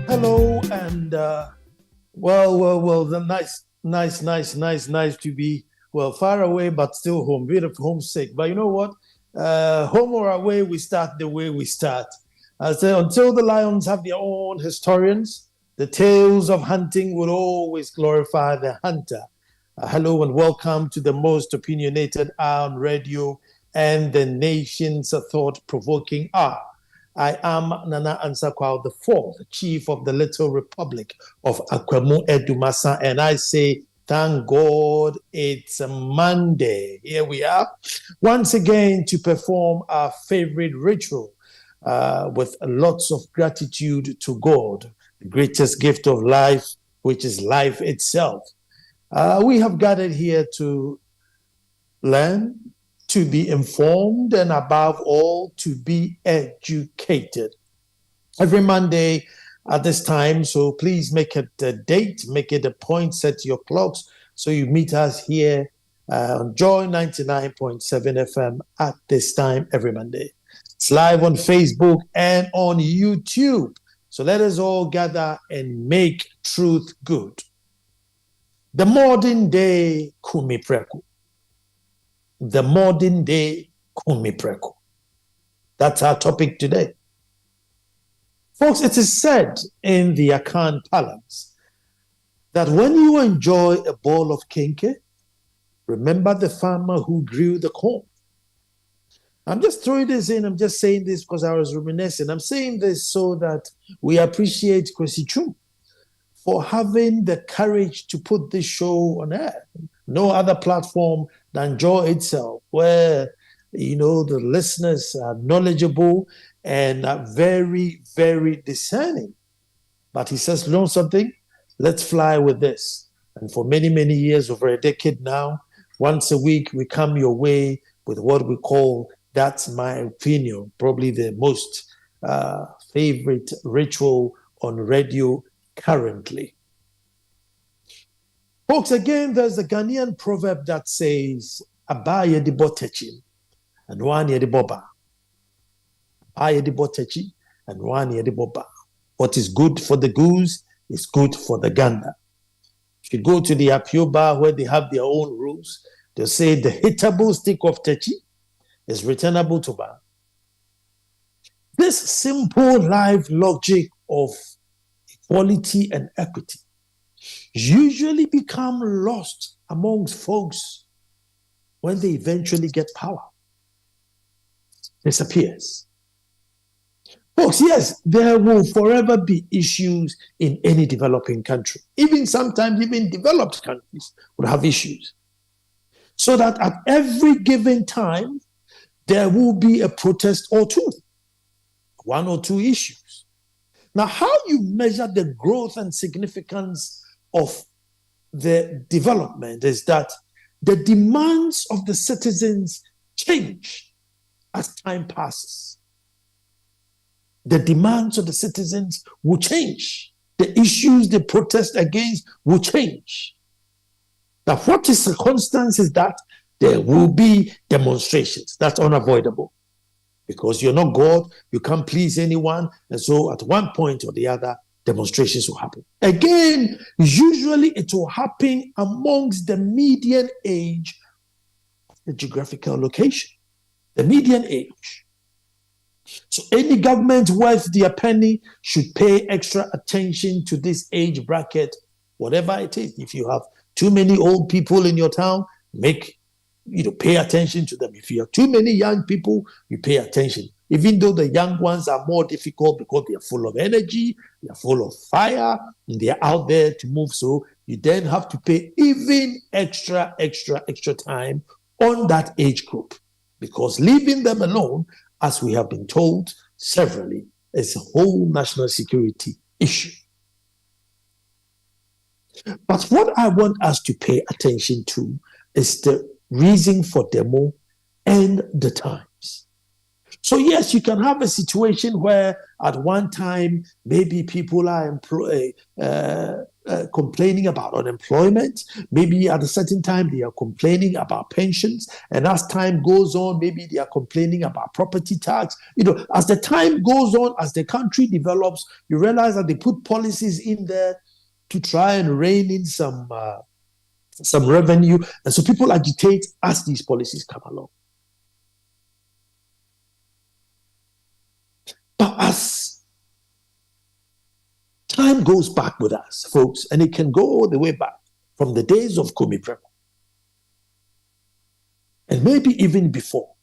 Hello, and well, nice to be far away, but still home. Bit of homesick, but you know what? Home or away, we start the way we start. I say until the lions have their own historians, the tales of hunting will always glorify the hunter. Hello and welcome to the most opinionated hour on radio and the nation's thought-provoking hour. I am Nana Ansah Kwao IV, Chief of the Little Republic of Akwemu Edumasa, and I say, thank God it's a Monday. Here we are, once again to perform our favorite ritual with lots of gratitude to God, the greatest gift of life, which is life itself. We have gathered here to learn, to be informed, and above all, to be educated. Every Monday at this time, so please make it a date, make it a point, set your clocks, so you meet us here on Joy 99.7 FM at this time every Monday. It's live on Facebook and on YouTube. So let us all gather and make truth good. The modern day Kumi PrÄko. The modern day Kumi PrÄko. That's our topic today. Folks, it is said in the Akan Palace that when you enjoy a bowl of kenke, remember the farmer who grew the corn. I'm just throwing this in, I'm just saying this because I was reminiscing. I'm saying this so that we appreciate Kwesi Twum for having the courage to put this show on air. No other platform than Joy itself, where, the listeners are knowledgeable and are very, very discerning. But he says, learn something, let's fly with this. And for many, many years, over a decade now, once a week, we come your way with what we call, that's my opinion, probably the most favorite ritual on radio currently. Folks, again, there's a Ghanaian proverb that says, Abaye di botechi, and one ye di boba. Abaye di botechi, and one ye di boba. What is good for the goose is good for the gander. If you go to the Apio bar where they have their own rules, they'll say the hittable stick of techi is returnable to bar. This simple life logic of equality and equity usually become lost amongst folks when they eventually get power. Disappears. Folks, yes, there will forever be issues in any developing country. Sometimes even developed countries will have issues. So that at every given time, there will be a protest or two, one or two issues. Now, how you measure the growth and significance of the development is that the demands of the citizens change as time passes. The demands of the citizens will change. The issues they protest against will change. Now, what is the constant is that there will be demonstrations. That's unavoidable. Because you're not God, you can't please anyone. And so at one point or the other, demonstrations will happen. Again, usually it will happen amongst the median age of the geographical location. The median age. So any government worth their penny should pay extra attention to this age bracket, whatever it is. If you have too many old people in your town, pay attention to them. If you have too many young people, you pay attention. Even though the young ones are more difficult because they are full of energy, they are full of fire, and they are out there to move. So you then have to pay even extra time on that age group. Because leaving them alone, as we have been told severally, is a whole national security issue. But what I want us to pay attention to is the reason for demo and the times. So yes, you can have a situation where at one time maybe people are complaining about unemployment. Maybe at a certain time they are complaining about pensions, and as time goes on, maybe they are complaining about property tax. As the time goes on, as the country develops, you realize that they put policies in there to try and rein in some revenue, and so people agitate as these policies come along. But as time goes back with us, folks, and it can go all the way back from the days of Kumi PrÄko, and maybe even before,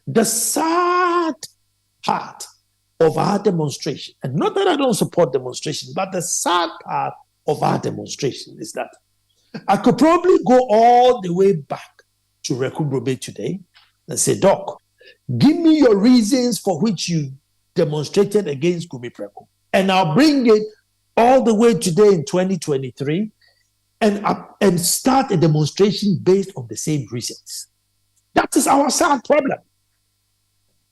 the sad part of our demonstration, and not that I don't support demonstration, but the sad part of our demonstration is that I could probably go all the way back to Rekubrobe today and say, Doc, give me your reasons for which you demonstrated against Kumi PrÄko. And I'll bring it all the way today in 2023 and start a demonstration based on the same reasons. That is our sad problem.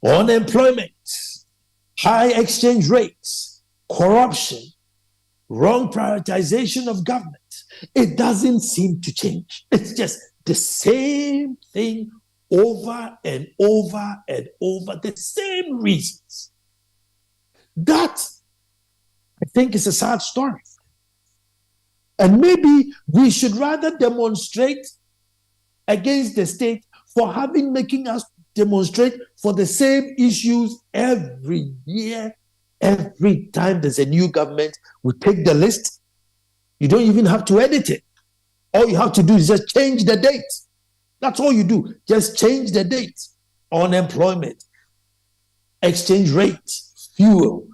Unemployment, high exchange rates, corruption, wrong prioritization of government. It doesn't seem to change. It's just the same thing over and over and over, the same reasons. That, I think, is a sad story. And maybe we should rather demonstrate against the state for making us demonstrate for the same issues every year. Every time there's a new government, we take the list. You don't even have to edit it. All you have to do is just change the date. That's all you do. Just change the date. Unemployment, exchange rate, fuel,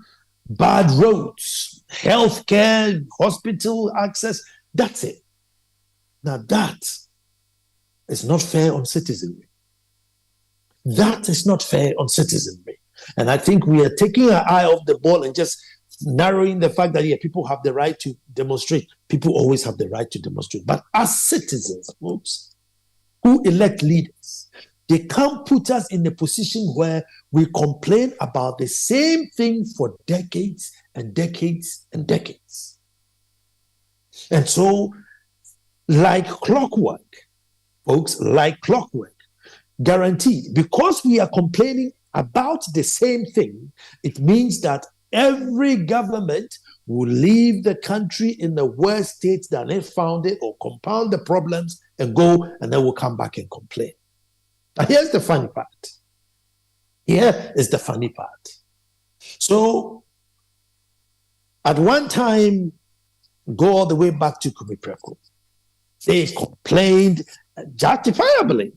bad roads, healthcare, hospital access. That's it. Now that is not fair on citizenry. That is not fair on citizenry. And I think we are taking our eye off the ball and just narrowing the fact that, yeah, people have the right to demonstrate. People always have the right to demonstrate. But as citizens, folks, who elect leaders, they can't put us in a position where we complain about the same thing for decades and decades and decades. And so, like clockwork, folks, like clockwork, guaranteed, because we are complaining about the same thing, it means that every government will leave the country in the worst state than it found it, or compound the problems and go, and then we'll come back and complain. Now, here's the funny part. Here is the funny part. So, at one time, go all the way back to Kumi PrÄko. They complained justifiably.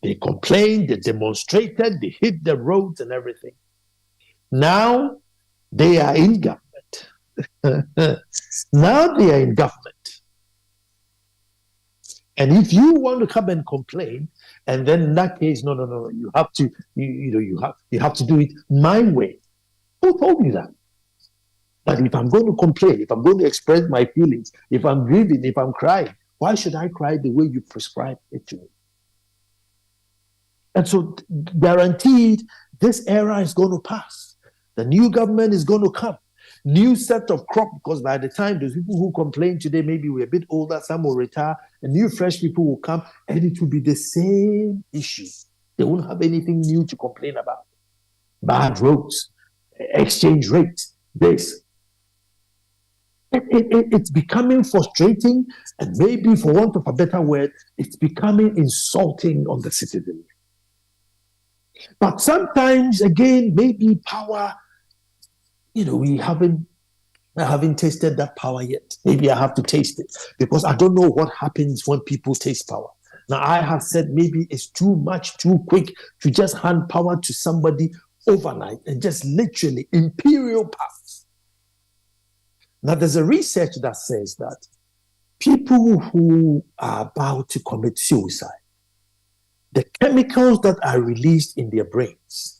They complained, they demonstrated, they hit the roads and everything. Now they are in government. Now they are in government. And if you want to come and complain, and then in that case, no, you have to, you have to do it my way. Who told you that? But if I'm going to complain, if I'm going to express my feelings, if I'm grieving, if I'm crying, why should I cry the way you prescribe it to me? And so, guaranteed, this era is going to pass. The new government is going to come. New set of crop, because by the time those people who complain today, maybe we're a bit older, some will retire, and new fresh people will come, and it will be the same issues. They won't have anything new to complain about. Bad roads, exchange rate, this. It's becoming frustrating, and maybe, for want of a better word, it's becoming insulting on the citizenry. But sometimes, again, maybe power, we haven't tasted that power yet. Maybe I have to taste it, because I don't know what happens when people taste power. Now, I have said maybe it's too much, too quick to just hand power to somebody overnight and just literally imperial powers. Now, there's a research that says that people who are about to commit suicide, the chemicals that are released in their brains,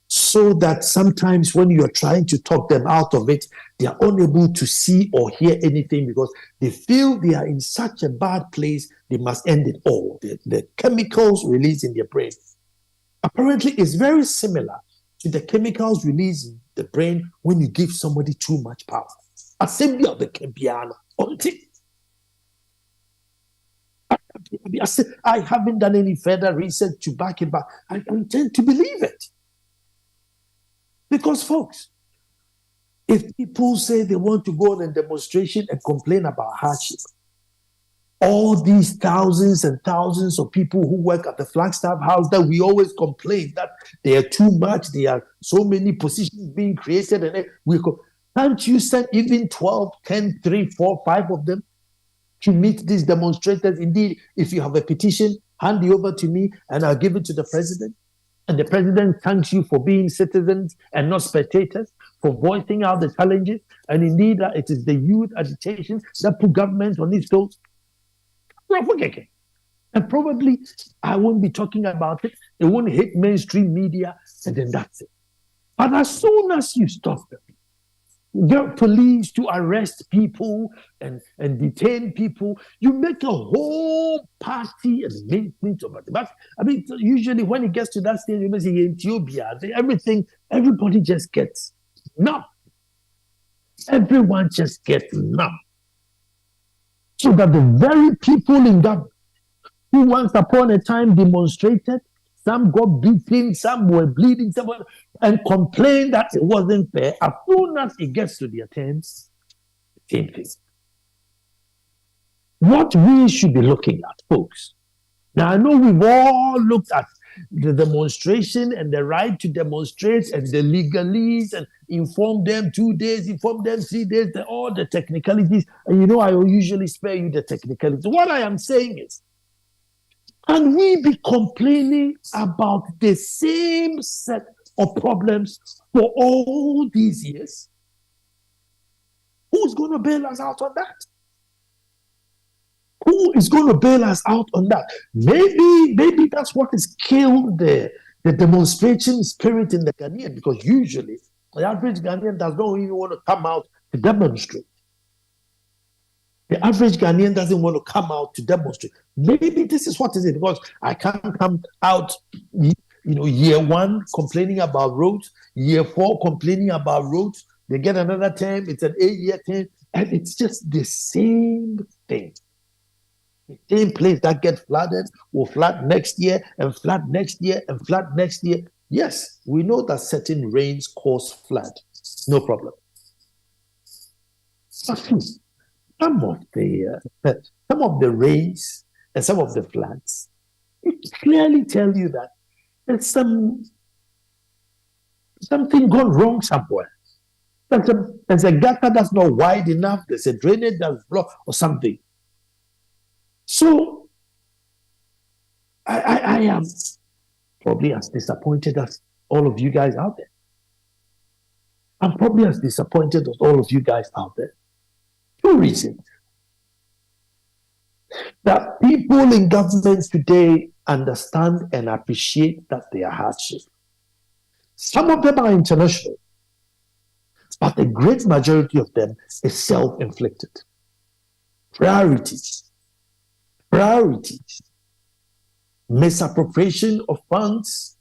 so that sometimes when you're trying to talk them out of it, they are unable to see or hear anything because they feel they are in such a bad place, they must end it all. The chemicals released in their brain apparently is very similar to the chemicals released in the brain when you give somebody too much power. Assembly of the Kempiano. I haven't done any further research to back it, but I tend to believe it. Because, folks, if people say they want to go on a demonstration and complain about hardship, all these thousands and thousands of people who work at the Flagstaff House that we always complain that they are too much, there are so many positions being created, and can't you send even 12, 10, 3, 4, 5 of them to meet these demonstrators? Indeed, if you have a petition, hand it over to me and I'll give it to the president. And the president thanks you for being citizens and not spectators, for voicing out the challenges. And indeed, it is the youth agitation that put government on its toes. And probably I won't be talking about it. It won't hit mainstream media, and then that's it. But as soon as you stop them, get police to arrest people and detain people, you make a whole party and movement of it. But I mean, usually when it gets to that stage, you see in Ethiopia, everybody just gets numb. Everyone just gets numb. So that the very people in government who once upon a time demonstrated, some got beaten, some were bleeding, and complained that it wasn't fair. As soon as it gets to their turns, same thing. What we should be looking at, folks. Now, I know we've all looked at the demonstration and the right to demonstrate and the legalese and inform them 2 days, inform them 3 days, all the technicalities. And I will usually spare you the technicalities. What I am saying is, can we be complaining about the same set of problems for all these years? Who's going to bail us out on that? Who is going to bail us out on that? Maybe that's what has killed the demonstration spirit in the Ghanaian, because usually the average Ghanaian does not even want to come out to demonstrate. The average Ghanaian doesn't want to come out to demonstrate. Maybe this is what it is, because I can't come out, year 1 complaining about roads, year 4 complaining about roads. They get another term, it's an 8-year term, and it's just the same thing. The same place that gets flooded will flood next year and flood next year and flood next year. Yes, we know that certain rains cause flood. No problem. But some of the rains and some of the floods, it clearly tell you that there's something gone wrong somewhere. There's a gutter that's not wide enough, there's a drainage that's blocked or something. So I am probably as disappointed as all of you guys out there. I'm probably as disappointed as all of you guys out there. 2 reasons. That people in government today understand and appreciate that they are hardship. Some of them are international, but the great majority of them is self-inflicted. Priorities, misappropriation of funds,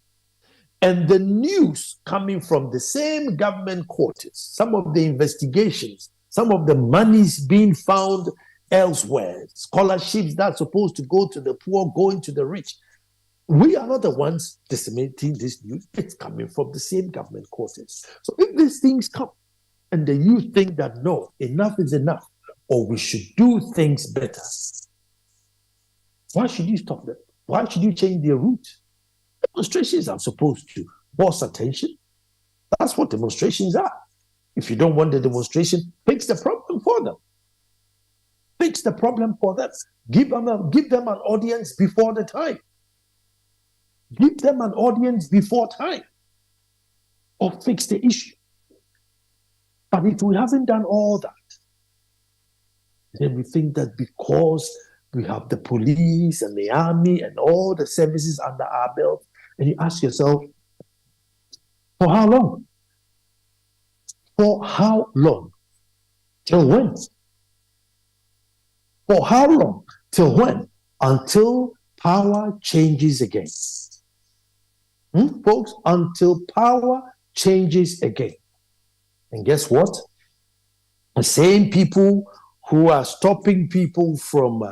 and the news coming from the same government quarters, some of the investigations, some of the monies being found elsewhere, scholarships that's supposed to go to the poor, going to the rich. We are not the ones disseminating this news. It's coming from the same government quarters. So if these things come and the youth think that, no, enough is enough, or we should do things better, why should you stop them? Why should you change their route? Demonstrations are supposed to force attention. That's what demonstrations are. If you don't want the demonstration, fix the problem for them. Fix the problem for them. Give them an audience before the time. Give them an audience before time. Or fix the issue. But if we haven't done all that, then we think that because we have the police and the army and all the services under our belt, and you ask yourself, for how long? For how long? Till when? For how long? Till when? Until power changes again. Folks, until power changes again. And guess what? The same people who are stopping people from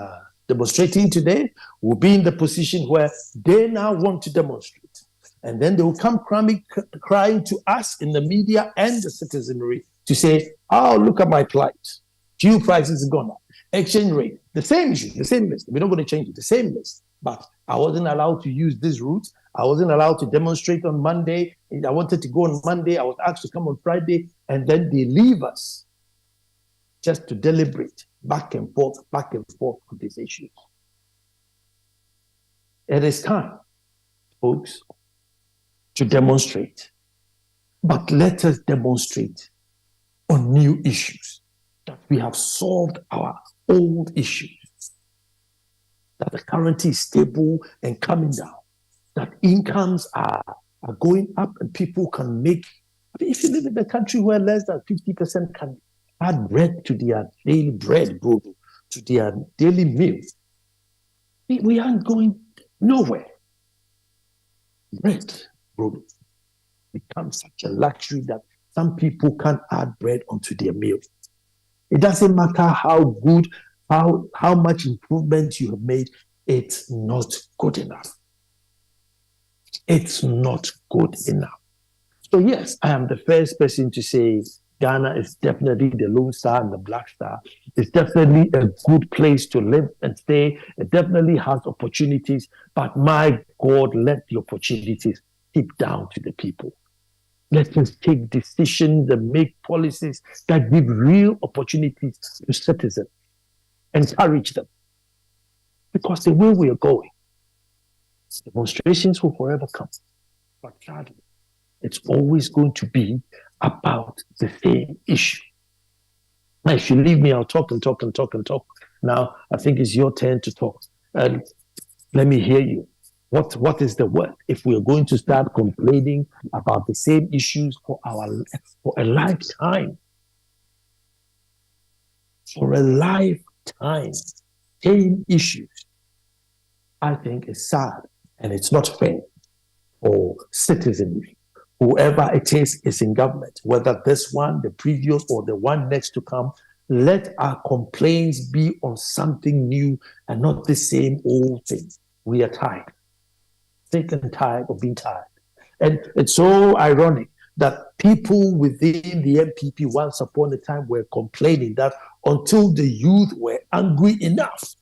demonstrating today will be in the position where they now want to demonstrate. And then they will come crying to us in the media and the citizenry to say, oh, look at my plight. Fuel prices have gone up. Exchange rate, the same issue, the same list. We're not going to change it, the same list. But I wasn't allowed to use this route. I wasn't allowed to demonstrate on Monday. I wanted to go on Monday. I was asked to come on Friday. And then they leave us just to deliberate back and forth on these issues. It is time, folks, to demonstrate. But let us demonstrate on new issues, that we have solved our old issues, that the currency is stable and coming down, that incomes are going up and people can make. I mean, if you live in a country where less than 50% can add bread to their daily bread, bro, to their daily meal, we aren't going nowhere. Bread, bro, becomes such a luxury that some people can't add bread onto their meal. It doesn't matter how good, how much improvement you have made, it's not good enough. It's not good enough. So yes, I am the first person to say Ghana is definitely the Lone Star and the Black Star. It's definitely a good place to live and stay. It definitely has opportunities, but my God, let the opportunities keep down to the people. Let us take decisions and make policies that give real opportunities to citizens. Encourage them. Because the way we are going, demonstrations will forever come. But sadly, it's always going to be about the same issue. Now, if you leave me, I'll talk and talk and talk and talk. Now, I think it's your turn to talk. Let me hear you. What is the word? If we're going to start complaining about the same issues for a lifetime, same issues, I think it's sad and it's not fair for citizenry. Whoever it is in government, whether this one, the previous, or the one next to come, let our complaints be on something new and not the same old thing. We are tired. Sick and tired of being tired. And it's so ironic that people within the MPP once upon a time were complaining that until the youth were angry enough,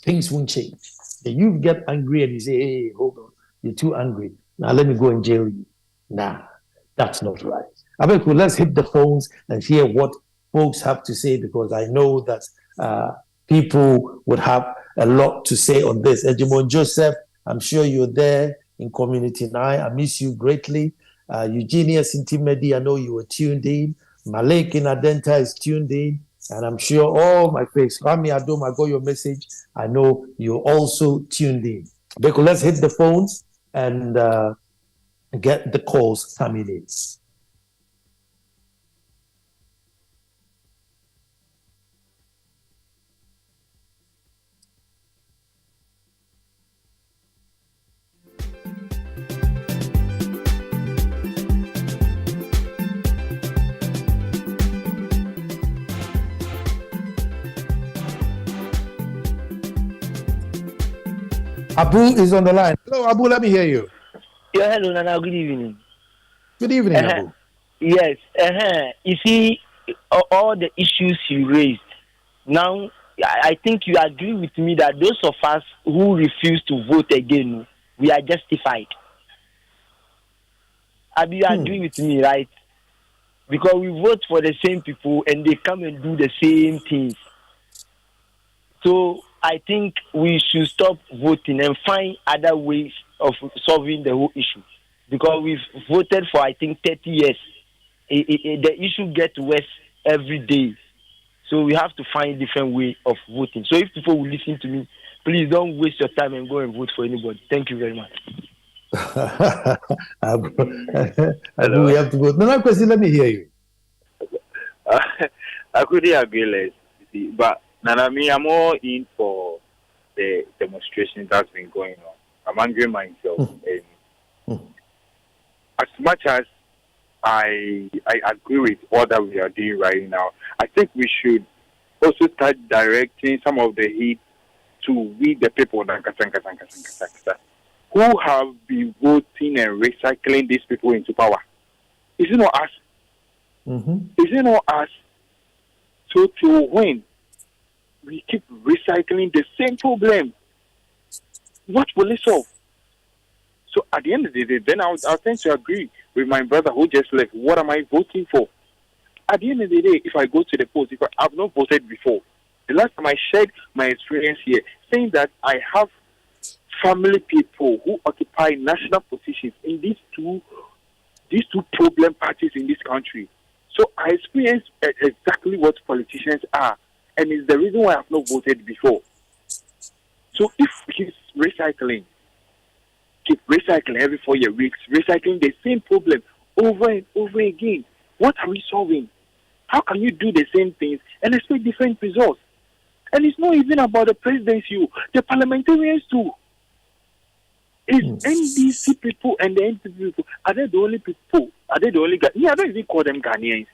things won't change. The youth get angry and you say, hey, hold on, you're too angry. Now let me go and jail you. Nah, that's not right. I mean, let's hit the phones and hear what folks have to say, because I know that people would have a lot to say on this. Ejimon Joseph, I'm sure you're there in Community 9. I miss you greatly. Eugenia Sintimedi, I know you were tuned in. Malek in Adenta is tuned in. And I'm sure all my face, Rami Adom, I got your message. I know you're also tuned in. Beko, let's hit the phones and get the calls coming in. Abu is on the line. Hello, Abu, let me hear you. Yeah, hello, Nana. Good evening. Good evening, Abu. Yes. You see, all the issues you raised. Now, I think you agree with me that those of us who refuse to vote again, we are justified. You agree with me, right? Because we vote for the same people and they come and do the same things. So I think we should stop voting and find other ways of solving the whole issue. Because we've voted for, I think, 30 years. The issue gets worse every day. So we have to find a different way of voting. So if people will listen to me, please don't waste your time and go and vote for anybody. Thank you very much. Abu, we have to vote. No, question, let me hear you. I couldn't agree less. But Nana, I'm all in for the demonstration that's been going on. I'm angry myself. As much as I agree with all that we are doing right now. I think we should also start directing some of the heat to we the people who have been voting and recycling these people into power. Is it not us? Is it not us? So to when we keep recycling the same problem, what will it solve? So at the end of the day, then I'll tend to agree with my brother who just left. What am I voting for? At the end of the day, if I go to the polls, if I've not voted before, the last time I shared my experience here, saying that I have family people who occupy national positions in these two problem parties in this country. So I experienced exactly what politicians are, and it's the reason why I've not voted before. So if we keep recycling every 4 weeks, recycling the same problem over and over again, what are we solving? How can you do the same things and expect different results? And it's not even about the presidency, the parliamentarians too. It's NDC people and the NPP people. Are they the only people? Are they the only Ghanaians? Yeah, I don't even call them Ghanaians.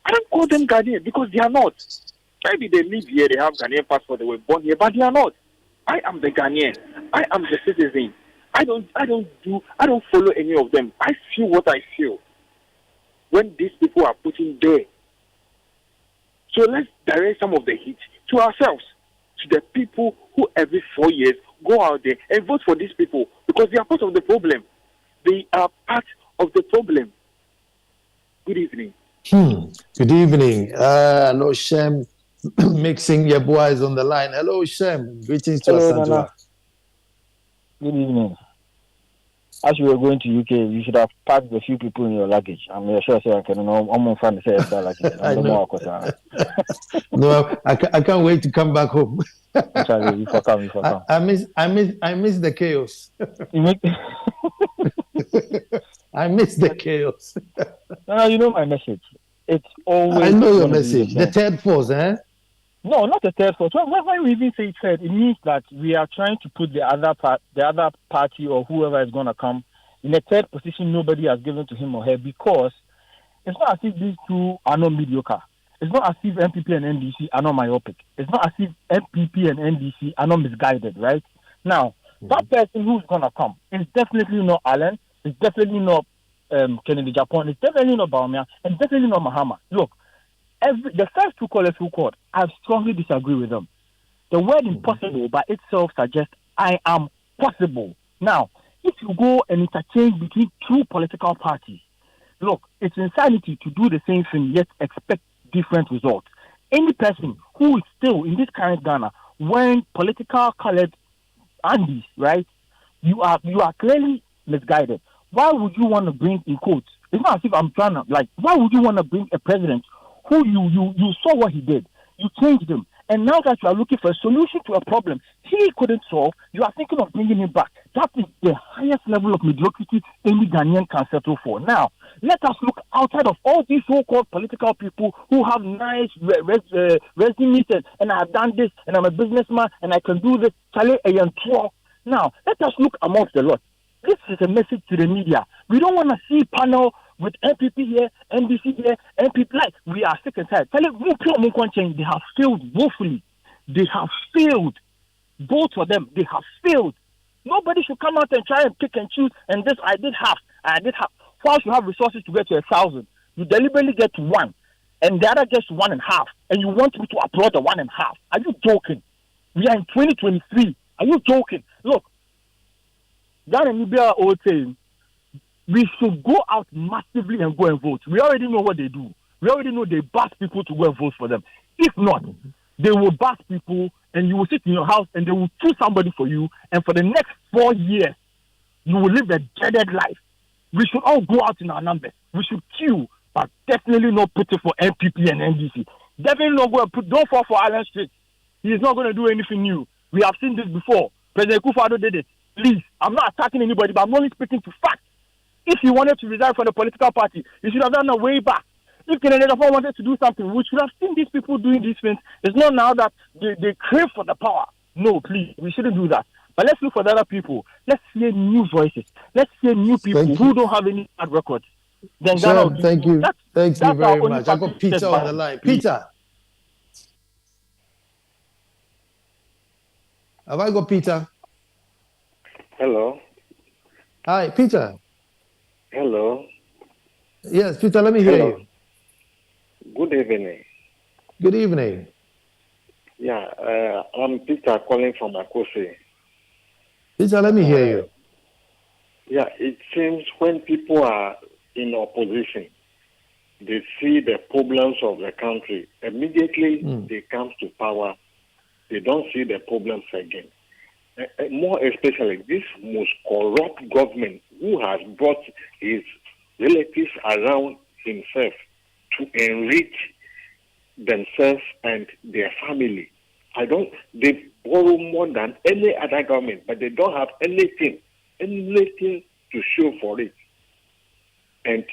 I don't call them Ghanaians because they are not. Maybe they live here, they have Ghanaian passport, they were born here, but they are not. I am the Ghanaian. I am the citizen. I don't follow any of them. I feel what I feel when these people are putting there. So let's direct some of the heat to ourselves, to the people who every 4 years go out there and vote for these people because they are part of the problem. They are part of the problem. Good evening. Good evening. No Shem mixing your boys on the line. Hello, Shem. Greetings to Hello, Asantua. Nana. Good evening. As you were going to UK, you should have packed a few people in your luggage. I'm sure I can know. I'm on fan to say that luggage. I know. No, I can't wait to come back home. Sorry, if I come. I miss the chaos. I miss the chaos. No, you know my message. It's always. I know your message. The third force, eh? No, not the third force. When we even say third, it means that we are trying to put the other party or whoever is going to come in a third position nobody has given to him or her, because it's not as if these two are not mediocre. It's not as if MPP and NDC are not myopic. It's not as if MPP and NDC are not misguided, right? Now, that person who's going to come is definitely not Allen. It's definitely not Kennedy Japan. It's definitely not Baumia. And definitely not Mahama. Look, the first two callers who called, I strongly disagree with them. The word impossible by itself suggests I am possible. Now, if you go and interchange between two political parties, look, it's insanity to do the same thing yet expect different results. Any person who is still in this current Ghana wearing political colored undies, right? You are clearly misguided. Why would you want to bring in quotes? It's not as if I'm trying to why would you want to bring a president who you saw what he did, you changed him, and now that you are looking for a solution to a problem he couldn't solve, you are thinking of bringing him back. That is the highest level of mediocrity any Ghanaian can settle for. Now, let us look outside of all these so-called political people who have nice resumes and I have done this, and I'm a businessman, and I can do this. Now, let us look amongst the lot. This is a message to the media. We don't want to see panel with MPP here, NDC here, MPP. We are sick and tired. They have failed woefully. They have failed. Vote for them. They have failed. Nobody should come out and try and pick and choose. And this, I did half. Whilst you have resources to get to 1,000, you deliberately get to 1, and the other gets 1.5, and you want me to applaud the 1.5. Are you joking? We are in 2023. Are you joking? Look, Ghana Nubia old saying, we should go out massively and go and vote. We already know what they do. We already know they bust people to go and vote for them. If not, they will bust people and you will sit in your house and they will choose somebody for you, and for the next 4 years, you will live a dreaded life. We should all go out in our numbers. We should queue, but definitely not put it for MPP and NDC. Definitely not go and don't fall for Allen Street. He is not going to do anything new. We have seen this before. President Kufuor did it. Please, I'm not attacking anybody, but I'm only speaking to facts. If he wanted to resign from the political party, he should have done a way back. If Kennedy Japan wanted to do something, we should have seen these people doing these things. It's not now that they crave for the power. No, please, we shouldn't do that. But let's look for the other people. Let's hear new voices. Let's hear new people who don't have any bad records. then Ghana Sure, will be. thank you. Thank you That's our very only much. I got patriotic Peter on the line. Peter. Have I got Peter? Hello. Hi, Peter. Hello. Yes, Peter, let me hear you. Good evening. Good evening. Yeah, I'm Peter calling from Akosi. Peter, let me hear you. Yeah, it seems when people are in opposition, they see the problems of the country. Immediately they come to power, they don't see the problems again. More especially this most corrupt government who has brought his relatives around himself to enrich themselves and their family. They borrow more than any other government, but they don't have anything to show for it. And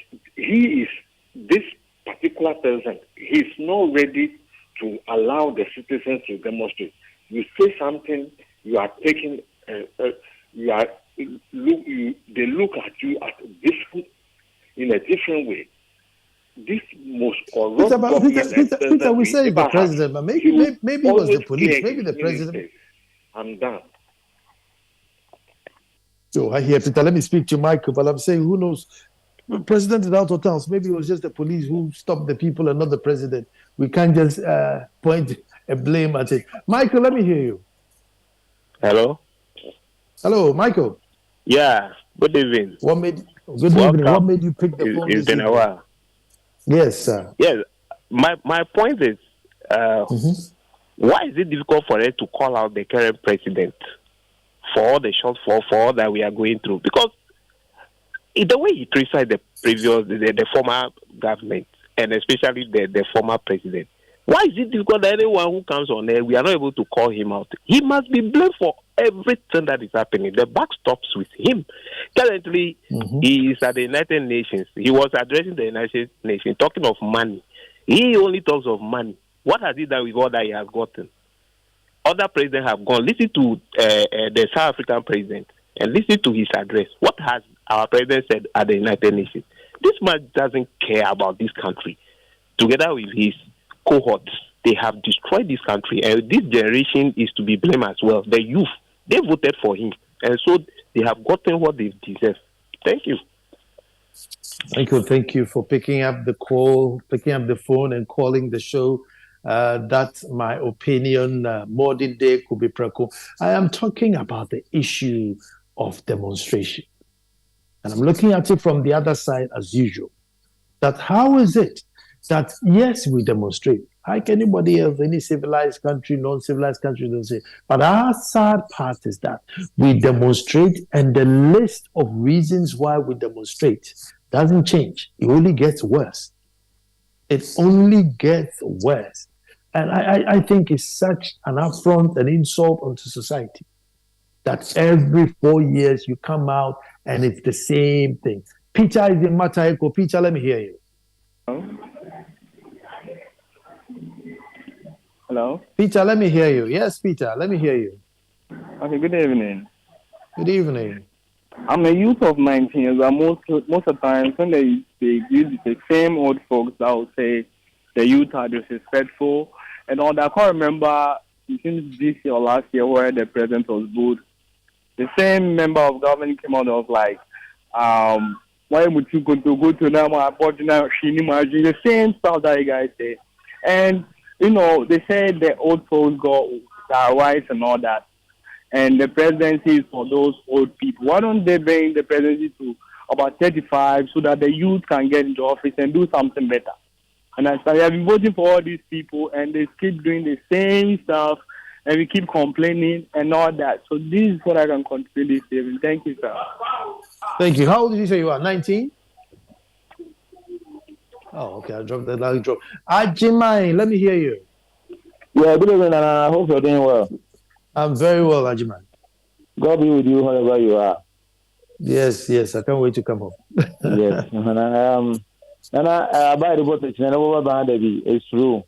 this particular person, he's not ready to allow the citizens to demonstrate. You say something, you are taking, they look at you in a different way. This most corrupt government. Peter, we say he's the president, but maybe it was the police. Maybe the president. I'm done. So I hear Peter. Let me speak to Michael, but I'm saying who knows? The president is out of town. So maybe it was just the police who stopped the people and not the president. We can't just point a blame at it. Michael, let me hear you. Hello. Hello, Michael. Yeah. Good evening. Good evening. What made you pick the phone? It's been a while. Yes, sir. Yes. My point is, why is it difficult for us to call out the current president for all the shortfall, for all that we are going through? Because the way he criticized the previous, the former government, and especially the former president, why is it difficult that anyone who comes on there, we are not able to call him out? He must be blamed for everything that is happening. The buck stops with him. Currently, he is at the United Nations. He was addressing the United Nations, talking of money. He only talks of money. What has he done with all that he has gotten? Other presidents have gone. Listen to the South African president and listen to his address. What has our president said at the United Nations? This man doesn't care about this country. Together with his cohorts, they have destroyed this country, and this generation is to be blamed as well. The youth, they voted for him, and so they have gotten what they deserve. Thank you. Thank you for picking up the call, picking up the phone, and calling the show. That's my opinion. Modern day Kumi PrÄko. I am talking about the issue of demonstration, and I'm looking at it from the other side as usual. That how is it that yes, we demonstrate like anybody else, any civilized country, non-civilized country, don't say. But our sad part is that we demonstrate, and the list of reasons why we demonstrate doesn't change. It only gets worse. It only gets worse. And I think it's such an affront, an insult onto society that every 4 years you come out and it's the same thing. Peter is in Mataiko. Peter, let me hear you. Hello? Peter, let me hear you. Yes, Peter, let me hear you. Okay, good evening. Good evening. I'm a youth of 19 years, but most of the time when they use the same old folks that will say the youth are disrespectful and all that. I can't remember since this year or last year where the president was good. The same member of government came out of like, why would you go to now? The same stuff that you guys say. And, you know, they said the old folks got their rights and all that. And the presidency is for those old people. Why don't they bring the presidency to about 35 so that the youth can get into office and do something better? And I have been voting for all these people, and they keep doing the same stuff, and we keep complaining and all that. So this is what I can contribute this evening. Thank you, sir. Thank you. How old did you say you are? 19? Oh, okay. I dropped that last drop. Ajimai, let me hear you. Yeah, good evening, and I hope you're doing well. I'm very well, Ajimai. God be with you wherever you are. Yes. I can't wait to come home. Yes. And I buy the boat, it's true.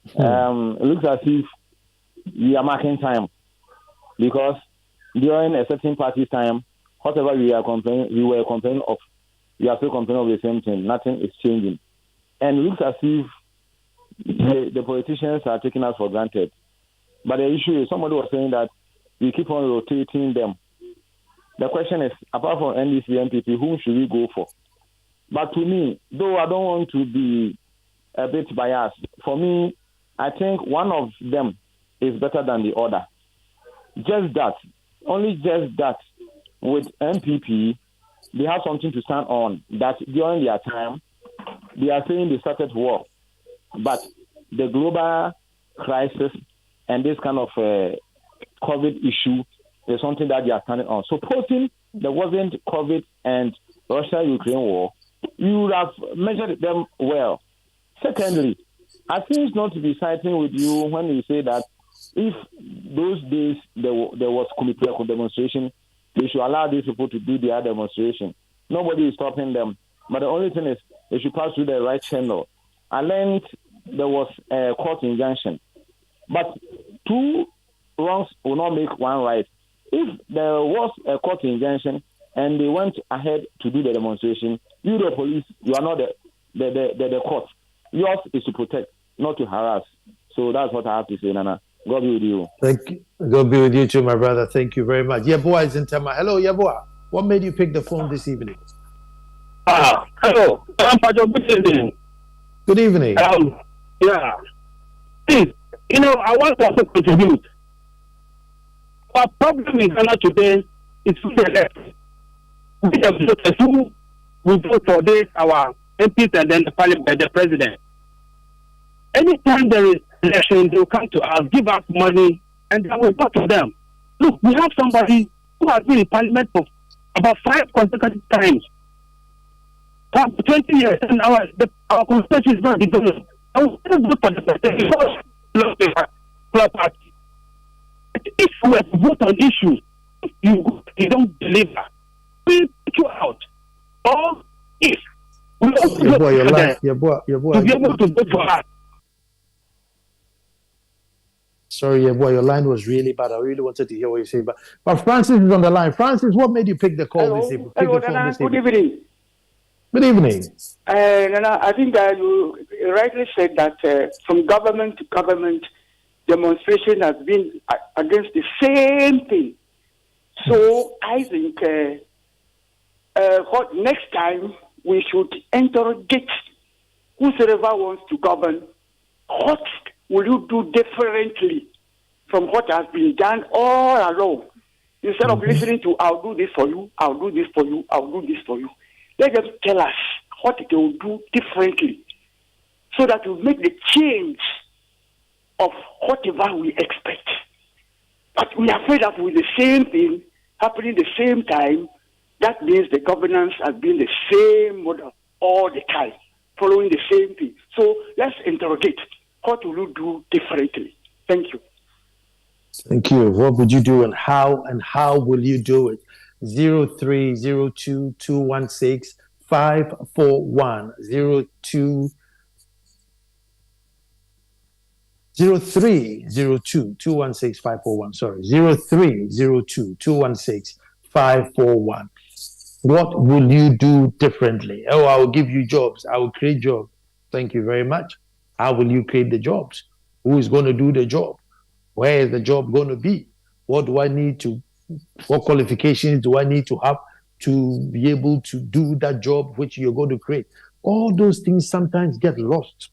It looks as if we are marking time because during a certain party's time, whatever we were complaining of you are still complaining of the same thing. Nothing is changing. And it looks as if the politicians are taking us for granted. But the issue is, somebody was saying that we keep on rotating them. The question is, apart from NDC MPP, whom should we go for? But to me, though I don't want to be a bit biased, for me, I think one of them is better than the other. Just that, only just that, with MPP, they have something to stand on, that during their time, they are saying they started war. But the global crisis and this kind of COVID issue is something that they are standing on. Supposing there wasn't COVID and Russia-Ukraine war, you would have measured them well. Secondly, I think it's not to be siding with you when you say that if those days there was Kumi PrÄko demonstration, they should allow these people to do their demonstration. Nobody is stopping them. But the only thing is they should pass through the right channel. I learned there was a court injunction. But two wrongs will not make one right. If there was a court injunction and they went ahead to do the demonstration, you, the police, you are not the court. Yours is to protect, not to harass. So that's what I have to say, Nana. God be with you. Thank you. God be with you too, my brother. Thank you very much. Yeboah is in Tema. Hello, Yeboah. What made you pick the phone this evening? Hello. Good evening. Good evening. Yeah. Please, I want to also contribute. Our problem in Ghana today is to elect. We have voters who will vote for this, our MPs and then the parliament, the president. Anytime there is election, they will come to us, give us money, and then we talk to them. Look, we have somebody who has been in parliament for about 5 consecutive times. For 20 years, and our constitution is not developed. And we still vote for the president because we love the party. If we were to vote on issues, if you don't deliver, we put you out. Or if we also Your boy, your line, to be able to vote for us. Sorry, your line was really bad. I really wanted to hear what you say, but Francis is on the line. Francis, what made you pick the call this evening? Hello, Nana. Good evening. Good evening. Nana, I think that you rightly said that from government to government, demonstration has been against the same thing. So I think next time we should interrogate whosoever wants to govern. What will you do differently from what has been done all along? Instead of listening to, I'll do this for you, I'll do this for you, I'll do this for you. Let them tell us what they will do differently so that we make the change of whatever we expect. But we are afraid that with the same thing happening the same time, that means the governance has been the same model all the time, following the same thing. So let's interrogate. What will you do differently? Thank you. Thank you. What would you do and how will you do it? 0302-216-541. 0302-216-541. Sorry, 0302-216-541. What will you do differently? Oh, I will give you jobs. I will create jobs. Thank you very much. How will you create the jobs? Who is going to do the job? Where is the job going to be? What qualifications do I need to have to be able to do that job which you're going to create? All those things sometimes get lost.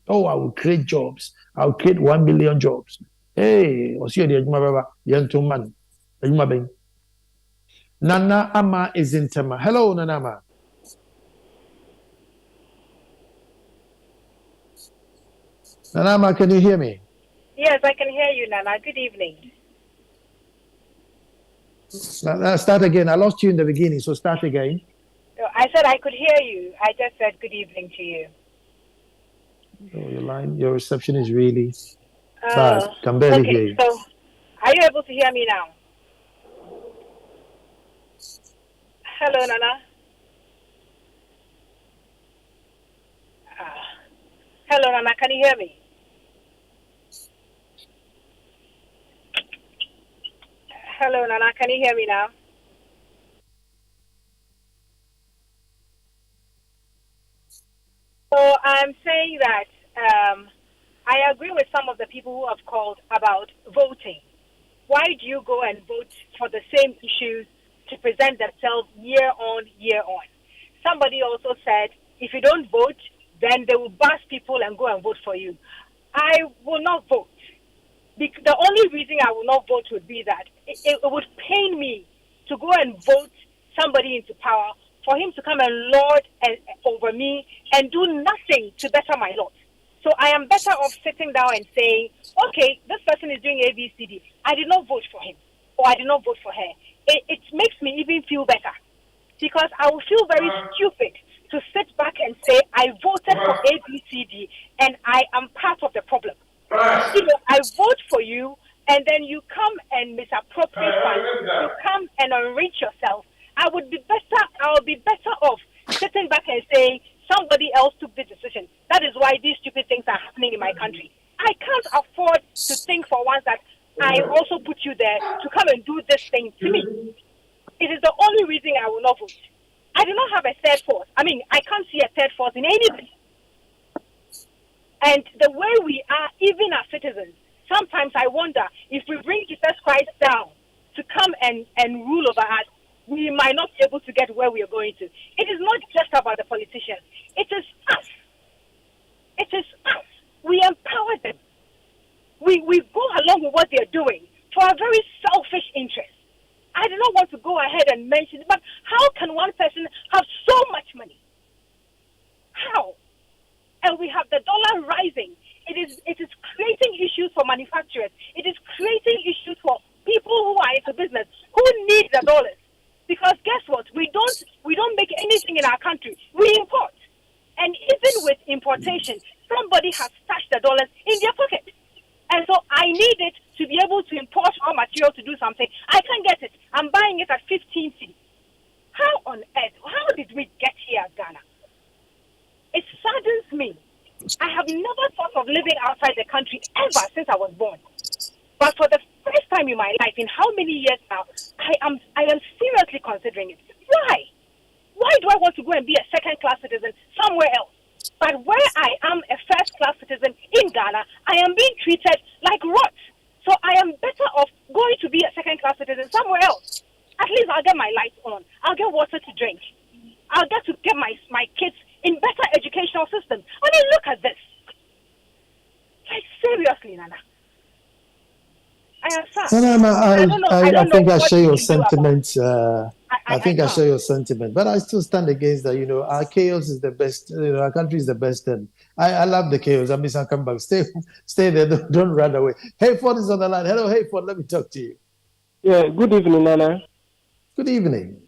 Oh, I will create jobs. I'll create 1 million jobs. Hey, Nana Ama is in Tema. Hello, Nana Ama. Nana Ama, can you hear me? Yes, I can hear you, Nana. Good evening. Start again. I lost you in the beginning, so start again. I said I could hear you. I just said good evening to you. Oh, your reception is really bad. Can barely hear you. So, are you able to hear me now? Hello, Nana. Hello, Nana. Can you hear me? Hello, Nana. Can you hear me now? So I'm saying that I agree with some of the people who have called about voting. Why do you go and vote for the same issues to present themselves year on, year on? Somebody also said, if you don't vote, then they will bus people and go and vote for you. I will not vote. The only reason I will not vote would be that it would pain me to go and vote somebody into power for him to come and lord over me and do nothing to better my lot. So I am better off sitting down and saying, okay, this person is doing A, B, C, D. I did not vote for him or I did not vote for her. It makes me even feel better because I will feel very stupid to sit back and say I voted for A, B, C, D and I am part of the problem. I vote for you and then you come and misappropriate funds. You come and enrich yourself. I would be better off sitting back and saying somebody else took the decision. That is why these stupid things are happening in my country. I can't afford to think for once that I also put you there to come and do this thing to me. It is the only reason I will not vote. I do not have a third force. I mean, I can't see a third force in anybody. And the way we are, even as citizens, sometimes I wonder if we bring Jesus Christ down to come and rule over us, we might not be able to get where we are going to. It is not just about the politicians. It is us. It is us. We empower them. We go along with what they are doing for a very selfish interest. I do not want to go ahead and mention it, but how can one person have so much money? How? And we have the dollar rising. It is creating issues for manufacturers. It is creating issues for people who are into business who need the dollars. Because guess what? We don't make anything in our country. We import. And even with importation, somebody has stashed the dollars in their pocket. And so I need it to be able to import raw material to do something. I can't get it. I'm buying it at 15 cedis. How on earth? How did we get here, Ghana? It saddens me. I have never thought of living outside the country ever since I was born. But for the first time in my life, in how many years now, I am seriously considering it. Why? Why do I want to go and be a second-class citizen somewhere else? But where I am a first-class citizen in Ghana, I am being treated like rot. So I am better off going to be a second-class citizen somewhere else. At least I'll get my lights on. I'll get water to drink. I'll get to get my kids in better educational systems. I mean, look at this. Like, seriously, Nana. I am sad. I think I share your sentiment. I think I share your sentiment, but I still stand against that. Our chaos is the best. Our country is the best, and I love the chaos. I miss come back. Stay there. Don't run away. Hayford is on the line. Hello, Hayford. Let me talk to you. Yeah. Good evening, Nana. Good evening.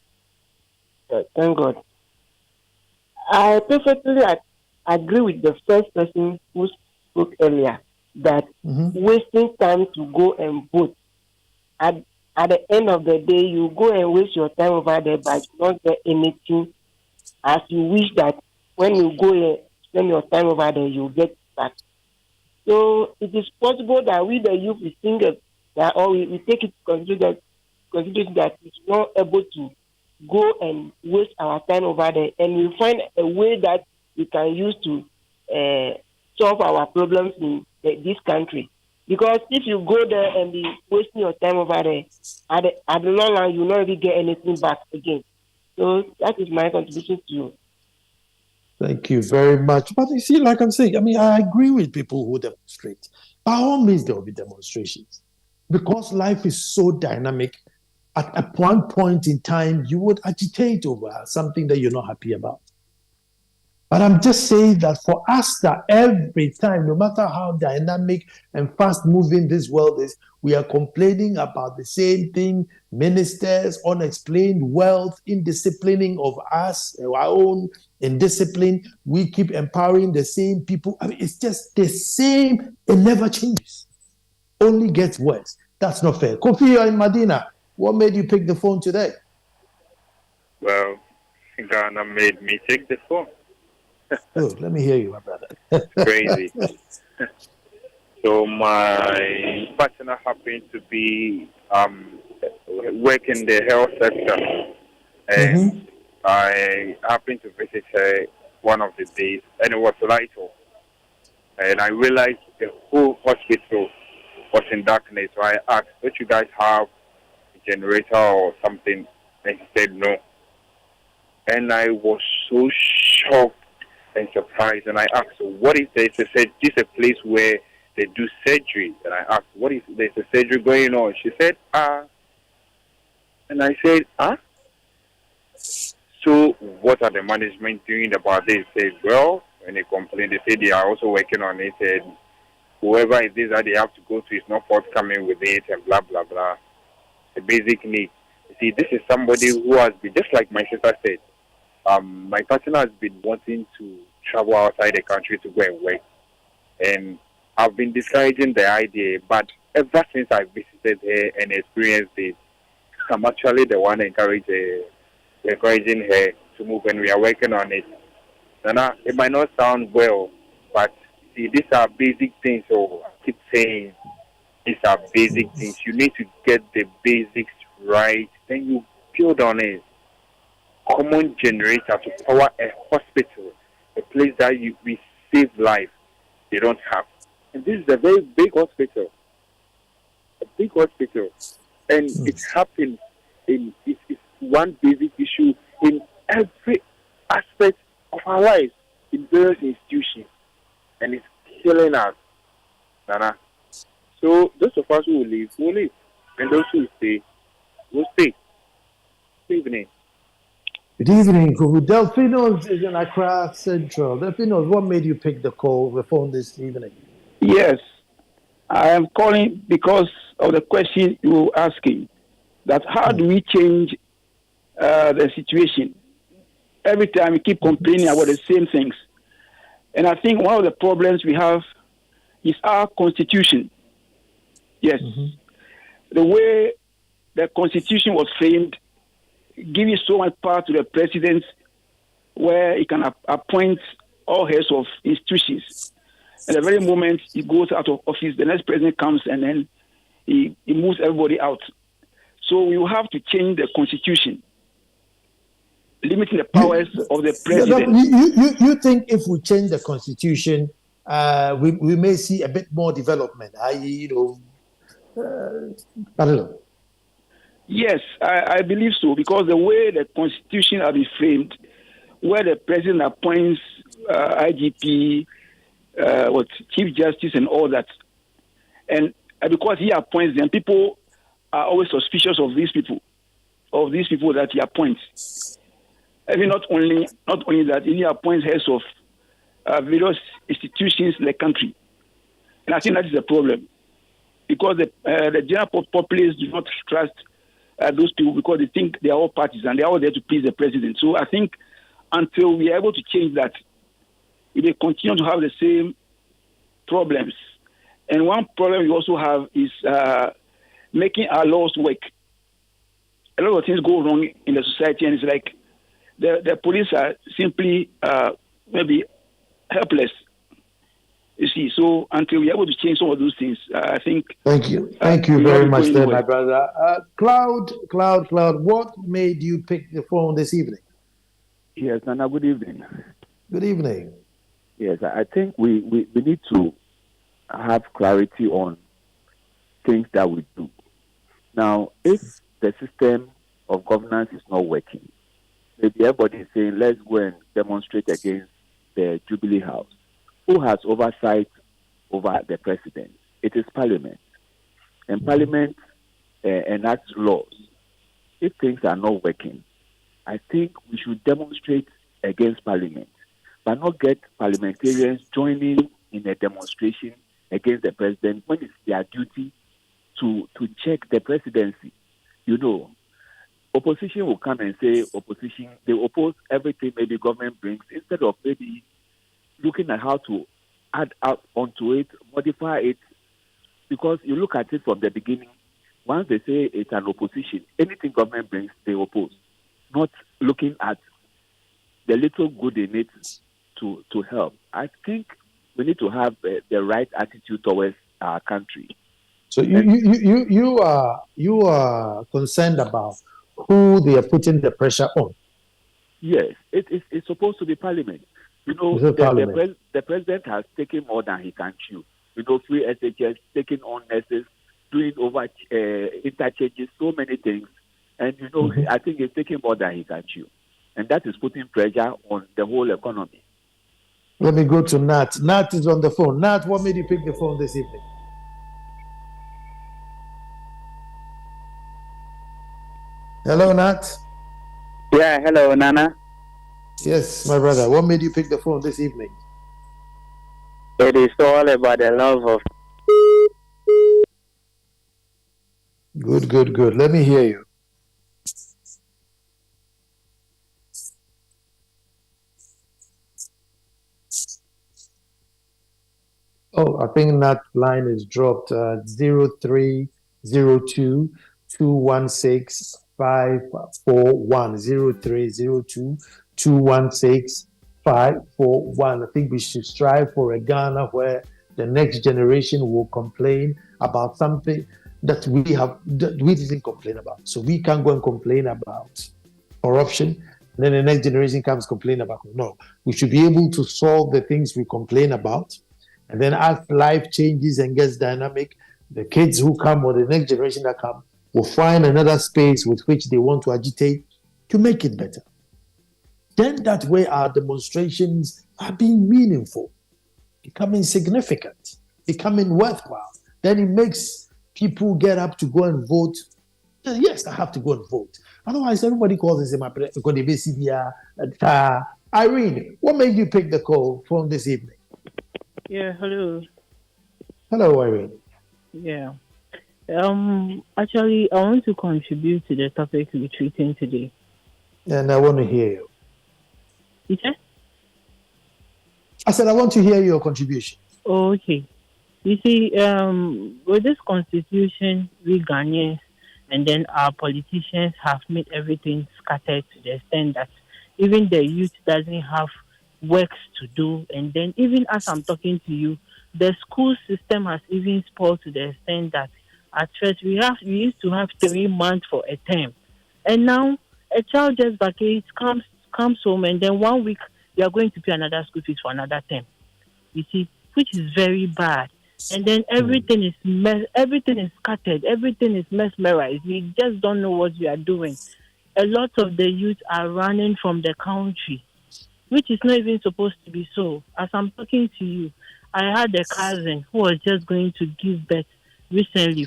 Thank God. I perfectly agree with the first person who spoke earlier that wasting time to go and vote. At the end of the day, you go and waste your time over there, but you don't get anything as you wish that when you go and spend your time over there, you get back. So it is possible that we, the youth, we think that, or we take it consideration that it's not able to go and waste our time over there, and we find a way that we can use to solve our problems in this country. Because if you go there and be wasting your time over there, at the long run, you will not really get anything back again. So that is my contribution to you. Thank you very much. But you see, like I'm saying, I agree with people who demonstrate. By all means, there will be demonstrations. Because life is so dynamic, at one point in time, you would agitate over something that you're not happy about. But I'm just saying that for us, that every time, no matter how dynamic and fast-moving this world is, we are complaining about the same thing: ministers, unexplained wealth, indisciplining of us, our own indiscipline. We keep empowering the same people. It's just the same. It never changes. Only gets worse. That's not fair. Kofi, you're in Medina. What made you pick the phone today? Well, Ghana made me take the phone. Oh, let me hear you, my brother. Crazy. So my partner happened to be work in the health sector, and I happened to visit her one of the days, and it was light off. And I realized the whole hospital was in darkness. So I asked, "Don't you guys have a generator or something?" And he said no. And I was so shocked and surprised. And I asked, "What is this?" They said, "This is a place where they do surgery." And I asked, "What is there's a surgery going on?" She said, And I said, So what are the management doing about this? They said, well, when they complain, they say they are also working on it, and whoever it is that they have to go to is not forthcoming with it, and blah, blah, blah. The basic need. You see, this is somebody who has been, just like my sister said, my partner has been wanting to travel outside the country to go and work. And I've been discouraging the idea, but ever since I visited her and experienced it, I'm actually the one encouraging her to move, and we are working on it. Nana, it might not sound well, but see, these are basic things. So I keep saying these are basic things. You need to get the basics right, then you build on it. Common generator to power a hospital, a place that we save life, they don't have. And this is a very big hospital. A big hospital. And it happens it's one basic issue in every aspect of our lives, in various institutions. And it's killing us, Nana. So those of us who will leave, will leave. And those who stay, will stay. Good evening. Good evening, Kuhu. Delfinos is in Accra Central. Delfinos, what made you pick the phone this evening? Yes, I am calling because of the question you were asking. That how do we change the situation? Every time we keep complaining about the same things. And I think one of the problems we have is our constitution. Yes. The way the constitution was framed, giving so much power to the president where he can appoint all heads of institutions. At the very moment he goes out of office, the next president comes and then he moves everybody out. So we will have to change the constitution, limiting the powers of the president. You think if we change the constitution, we may see a bit more development, i.e., I don't know. Yes, I believe so, because the way the constitution has been framed, where the president appoints IGP, Chief Justice and all that, and because he appoints them, people are always suspicious of these people that he appoints. I mean, not only that, he appoints heads of various institutions in the country. And I think that is the problem. Because the general populace do not trust those people because they think they are all parties and they are all there to please the president. So I think until we are able to change that, we may continue to have the same problems. And one problem we also have is making our laws work. A lot of things go wrong in the society, and it's like the police are simply maybe helpless. You see, so until we're able to change some of those things, I think. Thank you very much, there, my brother. Cloud, what made you pick the phone this evening? Yes, Nana. Good evening. Good evening. Yes, I think we need to have clarity on things that we do. Now, if the system of governance is not working, maybe everybody is saying, let's go and demonstrate against the Jubilee House. Who has oversight over the president? It is Parliament. And Parliament enacts laws. If things are not working, I think we should demonstrate against Parliament, but not get parliamentarians joining in a demonstration against the president when it's their duty to check the presidency. You know, opposition will come and say they oppose everything maybe government brings instead of maybe looking at how to add up onto it, modify it, because you look at it from the beginning. Once they say it's an opposition, anything government brings, they oppose, not looking at the little good in it to help. I think we need to have the right attitude towards our country. So you are concerned about who they are putting the pressure on? Yes, it's supposed to be Parliament. You know, the president has taken more than he can chew. You know, free SHS, taking on nurses, doing over interchanges, so many things. And, you know, I think he's taking more than he can chew. And that is putting pressure on the whole economy. Let me go to Nat. Nat is on the phone. Nat, what made you pick the phone this evening? Hello, Nat. Yeah, hello, Nana. Yes, my brother. What made you pick the phone this evening? It is all about the love of. Good. Let me hear you. Oh, I think that line is dropped. 0302 216 541. 0302 216 541. I think we should strive for a Ghana where the next generation will complain about something that we didn't complain about. So we can't go and complain about corruption. And then the next generation comes complain about it. No, we should be able to solve the things we complain about. And then as life changes and gets dynamic, the kids who come or the next generation that come will find another space with which they want to agitate to make it better. Then that way our demonstrations are being meaningful, becoming significant, becoming worthwhile. Then it makes people get up to go and vote. Yes, I have to go and vote. Otherwise, everybody calls and says, Irene, what made you pick the call from this evening? Yeah, hello. Hello, Irene. Yeah. Actually, I want to contribute to the topic we're treating today. And I want to hear you. Okay? I said, I want to hear your contribution. Oh, okay. You see, with this constitution, we Ghanaians and then our politicians have made everything scattered to the extent that even the youth doesn't have works to do. And then even as I'm talking to you, the school system has even spoiled to the extent that at first we used to have 3 months for a term. And now a child just vacates, comes home, and then 1 week they are going to pay another school fees for another term. You see, which is very bad. And then everything is scattered, everything is mesmerized. We just don't know what we are doing. A lot of the youth are running from the country, which is not even supposed to be so. As I'm talking to you, I had a cousin who was just going to give birth recently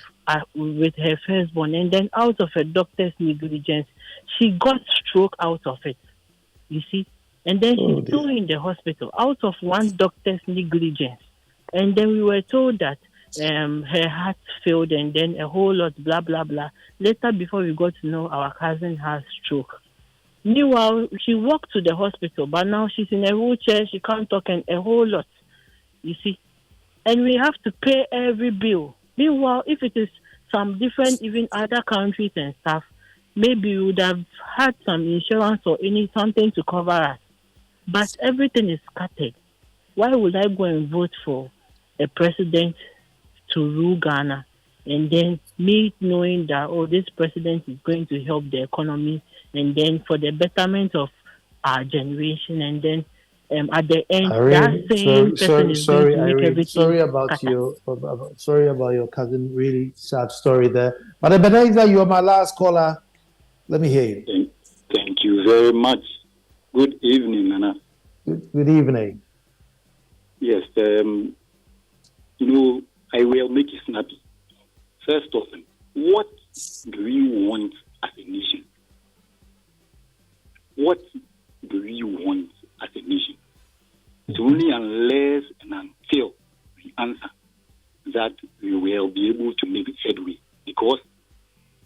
with her firstborn, and then out of a doctor's negligence, she got stroke out of it. You see? And then she's still in the hospital out of one doctor's negligence. And then we were told that her heart failed and then a whole lot, blah, blah, blah. Later, before we got to know, our cousin has stroke. Meanwhile, she walked to the hospital, but now she's in a wheelchair, she can't talk, and a whole lot, you see. And we have to pay every bill. Meanwhile, if it is some different, even other countries and stuff, maybe we would have had some insurance or something to cover us. But everything is scattered. Why would I go and vote for a president to rule Ghana and then me knowing that, this president is going to help the economy and then for the betterment of our generation, and then at the end, Irene, that same person is going to make everything sorry about your cousin. Really sad story there. But Ebenezer, you are my last caller. Let me hear you. Thank you very much. Good evening, Nana. Good evening. Yes, I will make it snappy. First of all, what do we want as a nation? What do we want as a nation? It's only unless and until we answer that we will be able to make headway, because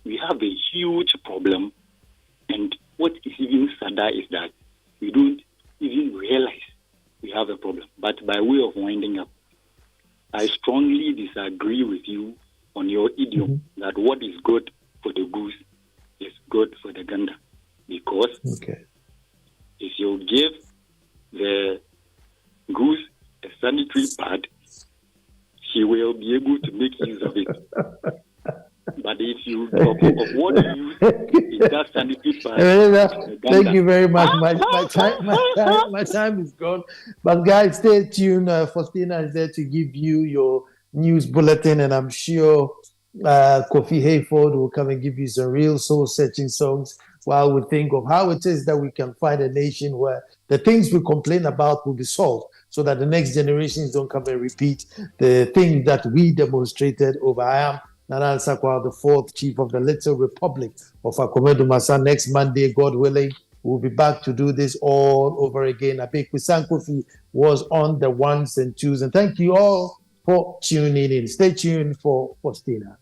we have a huge problem, and what is even sadder is that we don't even realize we have a problem. But by way of winding up, I strongly disagree with you on your idiom that what is good for the goose is good for the gander. Because if you give the goose a sanitary pad, she will be able to make use of it. But if you of what you use, it does sanity Thank you very much. My time is gone. But guys, stay tuned. Faustina is there to give you your news bulletin, and I'm sure Kofi Hayford will come and give you some real soul-searching songs while we think of how it is that we can find a nation where the things we complain about will be solved, so that the next generations don't come and repeat the things that we demonstrated over. I am Nana Ansah Kwao IV, Chief of the Little Republic of Akomedu Masa. Next Monday, God willing, we'll be back to do this all over again. Abek Kofi was on the ones and twos. And thank you all for tuning in. Stay tuned for Faustina.